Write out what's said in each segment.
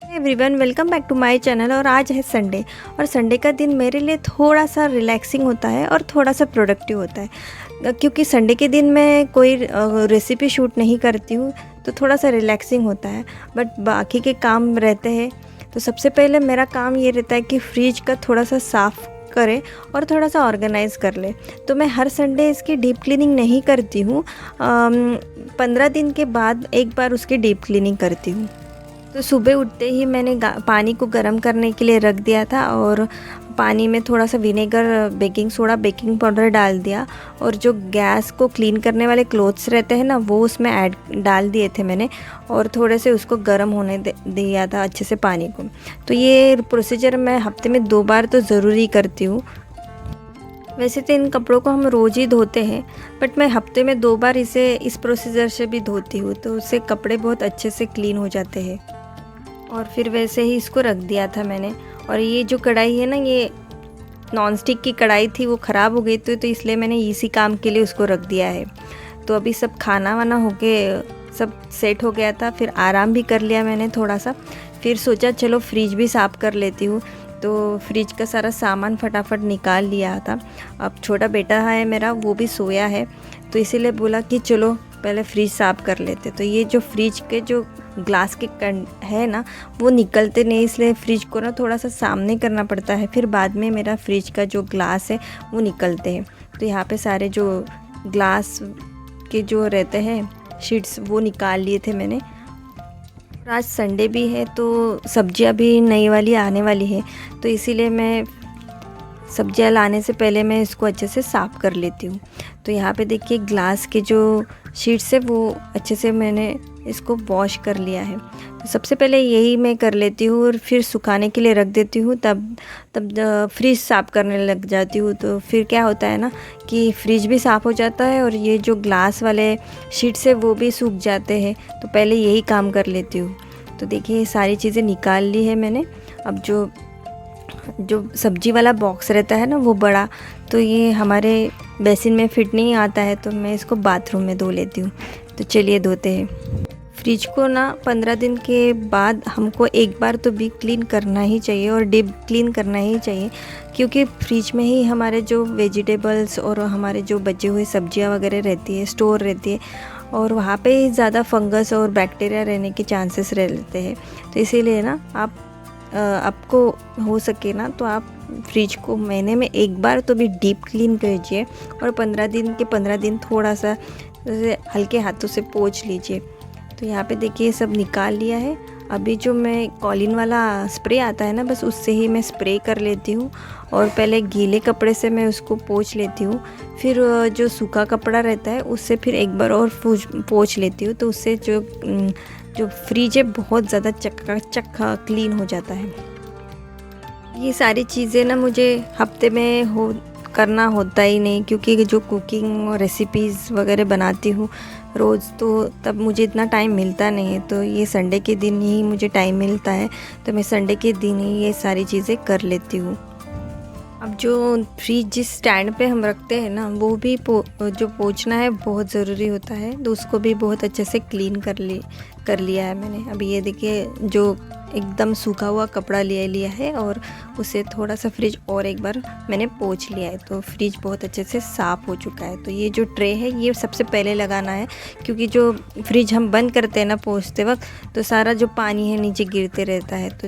Everyone, welcome back to my channel. और आज है संडे और संडे का दिन मेरे लिए थोड़ा सा रिलैक्सिंग होता है और थोड़ा सा प्रोडक्टिव होता है, क्योंकि संडे के दिन मैं कोई रेसिपी शूट नहीं करती हूँ, तो थोड़ा सा रिलैक्सिंग होता है। बट बाकी के काम रहते हैं। तो सबसे पहले मेरा काम ये रहता है कि फ्रिज का थोड़ा सा साफ़ करे और थोड़ा सा ऑर्गेनाइज़ कर ले। तो मैं हर संडे इसकी डीप क्लीनिंग नहीं करती हूँ, 15 दिन के बाद एक बार उसकी डीप क्लीनिंग करती हूँ। तो सुबह उठते ही मैंने पानी को गर्म करने के लिए रख दिया था और पानी में थोड़ा सा vinegar, baking soda, baking powder डाल दिया और जो गैस को क्लीन करने वाले क्लोथ्स रहते हैं ना, वो उसमें डाल दिए थे मैंने और थोड़े से उसको गर्म होने दिया था अच्छे से पानी को। तो ये प्रोसीजर मैं हफ्ते में 2 बार तो ज़रूरी करती हूँ। वैसे तो इन कपड़ों को हम रोज़ ही धोते हैं, बट मैं हफ्ते में 2 बार इसे इस प्रोसीजर से भी धोती हूँ, तो उससे कपड़े बहुत अच्छे से क्लीन हो जाते हैं। और फिर वैसे ही इसको रख दिया था मैंने। और ये जो कढ़ाई है ना, ये नॉन स्टिक की कढ़ाई थी, वो ख़राब हो गई थी, तो इसलिए मैंने इसी काम के लिए उसको रख दिया है। तो अभी सब खाना वाना हो के सब सेट हो गया था, फिर आराम भी कर लिया मैंने थोड़ा सा। फिर सोचा चलो फ्रिज भी साफ़ कर लेती हूँ, तो फ्रिज का सारा सामान फटाफट निकाल लिया था। अब छोटा बेटा है मेरा, वो भी सोया है, तो इसीलिए बोला कि चलो पहले फ्रिज साफ़ कर लेते। तो ये जो फ्रिज के जो ग्लास के है ना, वो निकलते नहीं, इसलिए फ्रिज को ना थोड़ा सा सामने करना पड़ता है, फिर बाद में मेरा फ्रिज का जो ग्लास है वो निकलते हैं। तो यहाँ पे सारे जो ग्लास के जो रहते हैं शीट्स, वो निकाल लिए थे मैंने। आज संडे भी है, तो सब्जियां भी नई वाली आने वाली है, तो इसीलिए मैं सब्जियां लाने से पहले मैं इसको अच्छे से साफ़ कर लेती हूँ। तो यहाँ पे देखिए ग्लास के जो शीट्स है वो अच्छे से मैंने इसको वॉश कर लिया है। तो सबसे पहले यही मैं कर लेती हूँ और फिर सुखाने के लिए रख देती हूँ, तब फ्रिज साफ़ करने लग जाती हूँ। तो फिर क्या होता है ना कि फ्रिज भी साफ़ हो जाता है और ये जो ग्लास वाले शीट्स है वो भी सूख जाते हैं। तो पहले यही काम कर लेती हूँ। तो देखिए ये सारी चीज़ें निकाल ली है मैंने। अब जो सब्जी वाला बॉक्स रहता है ना, वो बड़ा, तो ये हमारे बेसिन में फिट नहीं आता है, तो मैं इसको बाथरूम में धो लेती हूँ। तो चलिए धोते हैं। फ्रिज को ना 15 दिन के बाद हमको एक बार तो भी क्लीन करना ही चाहिए और डीप क्लीन करना ही चाहिए, क्योंकि फ्रिज में ही हमारे जो वेजिटेबल्स और हमारे जो बचे हुए सब्जियां वगैरह रहती है, स्टोर रहती है, और वहाँ पे ज़्यादा फंगस और बैक्टीरिया रहने के चांसेस रहते हैं। तो इसीलिए ना आपको हो सके ना तो आप फ्रिज को महीने में एक बार तो भी डीप क्लीन कीजिए और 15 दिन के 15 दिन थोड़ा सा जैसे हल्के हाथों से पोंछ लीजिए। तो यहाँ पे देखिए सब निकाल लिया है। अभी जो मैं कॉलिन वाला स्प्रे आता है ना, बस उससे ही मैं स्प्रे कर लेती हूँ और पहले गीले कपड़े से मैं उसको पोंछ लेती हूँ, फिर जो सूखा कपड़ा रहता है उससे फिर एक बार और पोंछ लेती हूँ। तो उससे जो फ्रिज है बहुत ज़्यादा चकाचक क्लीन हो जाता है। ये सारी चीज़ें ना मुझे हफ्ते में करना होता ही नहीं, क्योंकि जो कुकिंग रेसिपीज़ वगैरह बनाती हूँ रोज़, तो तब मुझे इतना टाइम मिलता नहीं है। तो ये संडे के दिन ही मुझे टाइम मिलता है, तो मैं संडे के दिन ही ये सारी चीज़ें कर लेती हूँ। अब जो फ्रिज जिस स्टैंड पे हम रखते हैं ना, वो भी जो पोंछना है बहुत ज़रूरी होता है, तो उसको भी बहुत अच्छे से क्लीन कर लिया है मैंने। अब ये देखिए जो एकदम सूखा हुआ कपड़ा ले लिया है और उसे थोड़ा सा फ्रिज और एक बार मैंने पोंछ लिया है, तो फ्रिज बहुत अच्छे से साफ़ हो चुका है। तो ये जो ट्रे है ये सबसे पहले लगाना है, क्योंकि जो फ्रिज हम बंद करते हैं ना पोंछते वक्त, तो सारा जो पानी है नीचे गिरते रहता है, तो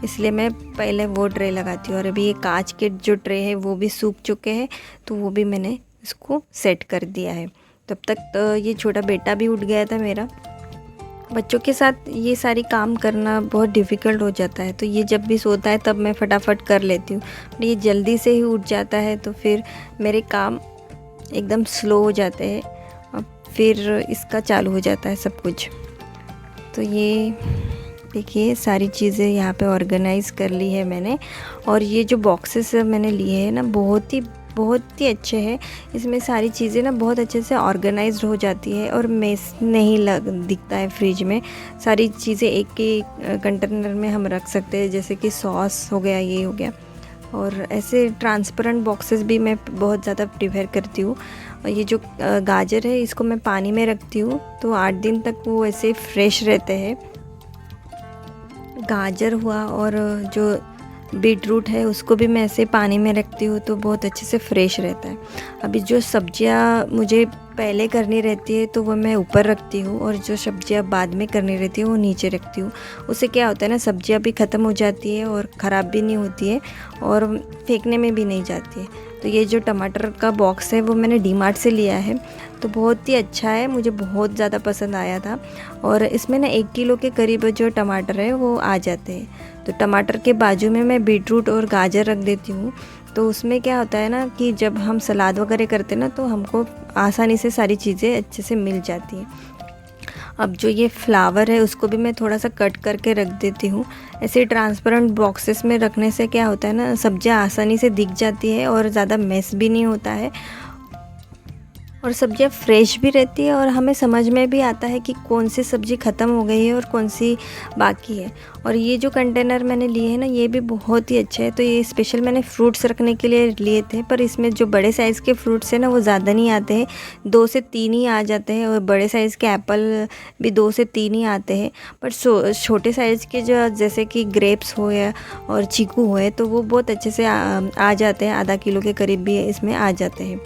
इसलिए मैं पहले वो ट्रे लगाती हूँ। और अभी ये कांच के जो ट्रे है वो भी सूख चुके हैं, तो वो भी मैंने इसको सेट कर दिया है। तब तक तो ये छोटा बेटा भी उठ गया था मेरा। बच्चों के साथ ये सारी काम करना बहुत डिफ़िकल्ट हो जाता है, तो ये जब भी सोता है तब मैं फटाफट कर लेती हूँ। ये जल्दी से ही उठ जाता है, तो फिर मेरे काम एकदम स्लो हो जाते हैं और फिर इसका चालू हो जाता है सब कुछ। तो ये देखिए सारी चीज़ें यहाँ पे ऑर्गेनाइज़ कर ली है मैंने। और ये जो बॉक्सेस मैंने लिए हैं ना, बहुत ही अच्छे हैं। इसमें सारी चीज़ें ना बहुत अच्छे से ऑर्गेनाइज्ड हो जाती है और मेस नहीं दिखता है फ्रिज में। सारी चीज़ें एक ही कंटेनर में हम रख सकते हैं, जैसे कि सॉस हो गया, ये हो गया। और ऐसे ट्रांसपेरेंट बॉक्सेस भी मैं बहुत ज़्यादा प्रेफर करती हूँ। ये जो गाजर है इसको मैं पानी में रखती हूँ, तो 8 दिन तक वो ऐसे फ्रेश रहते हैं। गाजर हुआ और जो बीट रूट है उसको भी मैं ऐसे पानी में रखती हूँ तो बहुत अच्छे से फ्रेश रहता है। अभी जो सब्जियाँ मुझे पहले करनी रहती है तो वो मैं ऊपर रखती हूँ और जो सब्जियाँ बाद में करनी रहती है वो नीचे रखती हूँ। उससे क्या होता है ना, सब्जियाँ भी ख़त्म हो जाती है और ख़राब भी नहीं होती है और फेंकने में भी नहीं जाती है। तो ये जो टमाटर का बॉक्स है वो मैंने डीमार्ट से लिया है, तो बहुत ही अच्छा है, मुझे बहुत ज़्यादा पसंद आया था। और इसमें ना 1 किलो के करीब जो टमाटर है वो आ जाते हैं। तो टमाटर के बाजू में मैं बीट रूट और गाजर रख देती हूँ। तो उसमें क्या होता है ना कि जब हम सलाद वगैरह करते हैं ना तो हमको आसानी से सारी चीज़ें अच्छे से मिल जाती हैं। अब जो ये फ्लावर है उसको भी मैं थोड़ा सा कट करके रख देती हूँ। ऐसे ट्रांसपेरेंट बॉक्सेस में रखने से क्या होता है ना, सब्जियाँ आसानी से दिख जाती है और ज़्यादा मेस भी नहीं होता है और सब्जियाँ फ्रेश भी रहती है और हमें समझ में भी आता है कि कौन सी सब्ज़ी ख़त्म हो गई है और कौन सी बाकी है। और ये जो कंटेनर मैंने लिए हैं ना ये भी बहुत ही अच्छे हैं। तो ये स्पेशल मैंने फ्रूट्स रखने के लिए लिए थे, पर इसमें जो बड़े साइज़ के फ्रूट्स हैं ना वो ज़्यादा नहीं आते हैं, 2 से 3 ही आ जाते हैं और बड़े साइज़ के एप्पल भी 2 से 3 ही आते हैं। पर छोटे साइज़ के जो जैसे कि ग्रेप्स हो या और चीकू हो तो वो बहुत अच्छे से आ जाते हैं, आधा किलो के करीब भी इसमें आ जाते हैं।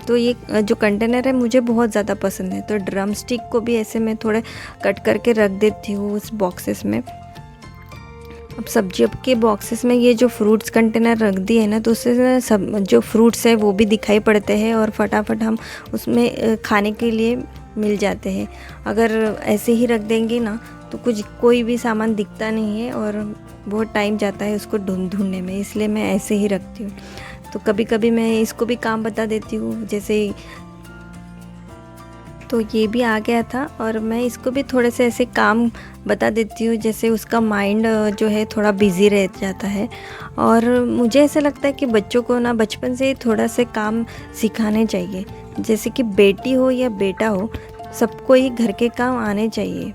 तो ये जो कंटेनर है मुझे बहुत ज़्यादा पसंद है। तो ड्रम स्टिक को भी ऐसे मैं थोड़े कट करके रख देती हूँ उस बॉक्सेस में। अब सब्जियों के बॉक्सेस में ये जो फ्रूट्स कंटेनर रख दिए है ना तो उससे सब जो फ्रूट्स है वो भी दिखाई पड़ते हैं और फटाफट हम उसमें खाने के लिए मिल जाते हैं। अगर ऐसे ही रख देंगे ना तो कोई भी सामान दिखता नहीं है और बहुत टाइम जाता है उसको ढूंढने में, इसलिए मैं ऐसे ही रखती हूँ। तो कभी कभी मैं इसको भी काम बता देती हूँ, जैसे तो ये भी आ गया था और मैं इसको भी थोड़े से ऐसे काम बता देती हूँ, जैसे उसका माइंड जो है थोड़ा बिज़ी रह जाता है। और मुझे ऐसा लगता है कि बच्चों को ना बचपन से ही थोड़ा से काम सिखाने चाहिए, जैसे कि बेटी हो या बेटा हो सबको ही घर के काम आने चाहिए।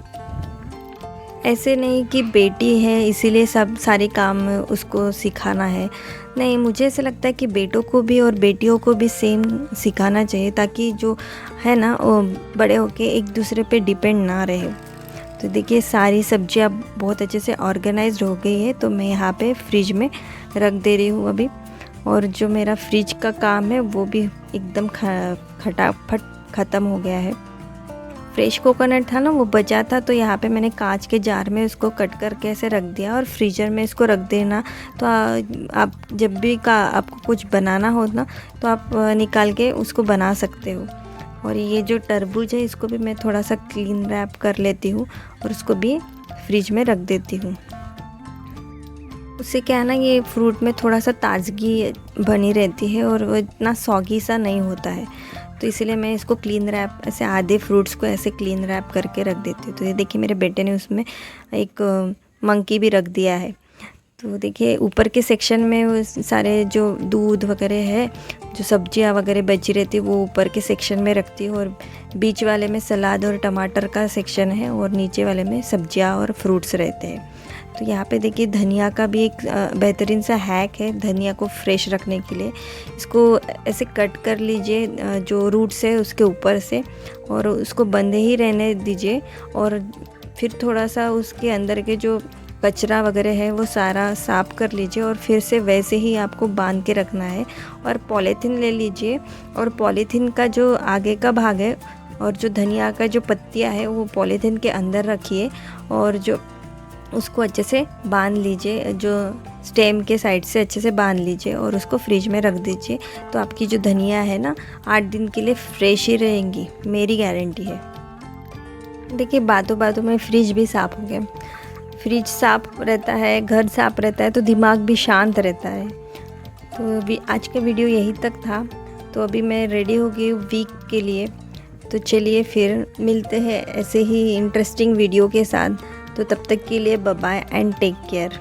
ऐसे नहीं कि बेटी है इसीलिए सब सारे काम उसको सिखाना है, नहीं, मुझे ऐसा लगता है कि बेटों को भी और बेटियों को भी सेम सिखाना चाहिए ताकि जो है ना वो बड़े होके एक दूसरे पे डिपेंड ना रहे। तो देखिए सारी सब्जियां बहुत अच्छे से ऑर्गेनाइज्ड हो गई है, तो मैं यहाँ पे फ्रिज में रख दे रही हूँ अभी। और जो मेरा फ्रिज का काम है वो भी एकदम खटाफट ख़त्म हो गया है। फ्रेश कोकोनट था ना वो बचा था, तो यहाँ पे मैंने कांच के जार में उसको कट करके ऐसे रख दिया और फ्रीजर में इसको रख देना। तो आप जब भी आपको कुछ बनाना हो ना तो आप निकाल के उसको बना सकते हो। और ये जो तरबूज है इसको भी मैं थोड़ा सा क्लीन रैप कर लेती हूँ और उसको भी फ्रिज में रख देती हूँ। उससे क्या है ना, ये फ्रूट में थोड़ा सा ताज़गी बनी रहती है और वो इतना सॉगी सा नहीं होता है, तो इसीलिए मैं इसको क्लीन रैप ऐसे आधे फ्रूट्स को ऐसे क्लीन रैप करके रख देती हूँ। तो ये देखिए मेरे बेटे ने उसमें एक मंकी भी रख दिया है। तो देखिए ऊपर के सेक्शन में वो सारे जो दूध वगैरह है, जो सब्जियाँ वगैरह बची रहती है वो ऊपर के सेक्शन में रखती हूँ और बीच वाले में सलाद और टमाटर का सेक्शन है और नीचे वाले में सब्जियाँ और फ्रूट्स रहते हैं। तो यहाँ पे देखिए धनिया का भी एक बेहतरीन सा हैक है धनिया को फ्रेश रखने के लिए। इसको ऐसे कट कर लीजिए जो रूट्स है उसके ऊपर से और उसको बंद ही रहने दीजिए और फिर थोड़ा सा उसके अंदर के जो कचरा वगैरह है वो सारा साफ़ कर लीजिए और फिर से वैसे ही आपको बांध के रखना है। और पॉलीथीन ले लीजिए और पॉलीथीन का जो आगे का भाग है और जो धनिया का जो पत्तियाँ है वो पॉलीथीन के अंदर रखिए और जो उसको अच्छे से बांध लीजिए, जो स्टेम के साइड से अच्छे से बांध लीजिए और उसको फ्रिज में रख दीजिए। तो आपकी जो धनिया है ना 8 दिन के लिए फ्रेश ही रहेंगी, मेरी गारंटी है। देखिए बातों बातों में फ्रिज भी साफ़ हो गया। फ्रिज साफ़ रहता है, घर साफ़ रहता है तो दिमाग भी शांत रहता है। तो अभी आज का वीडियो यहीं तक था। तो अभी मैं रेडी हो गई वीक के लिए। तो चलिए फिर मिलते हैं ऐसे ही इंटरेस्टिंग वीडियो के साथ। तो तब तक के लिए bye bye and take care.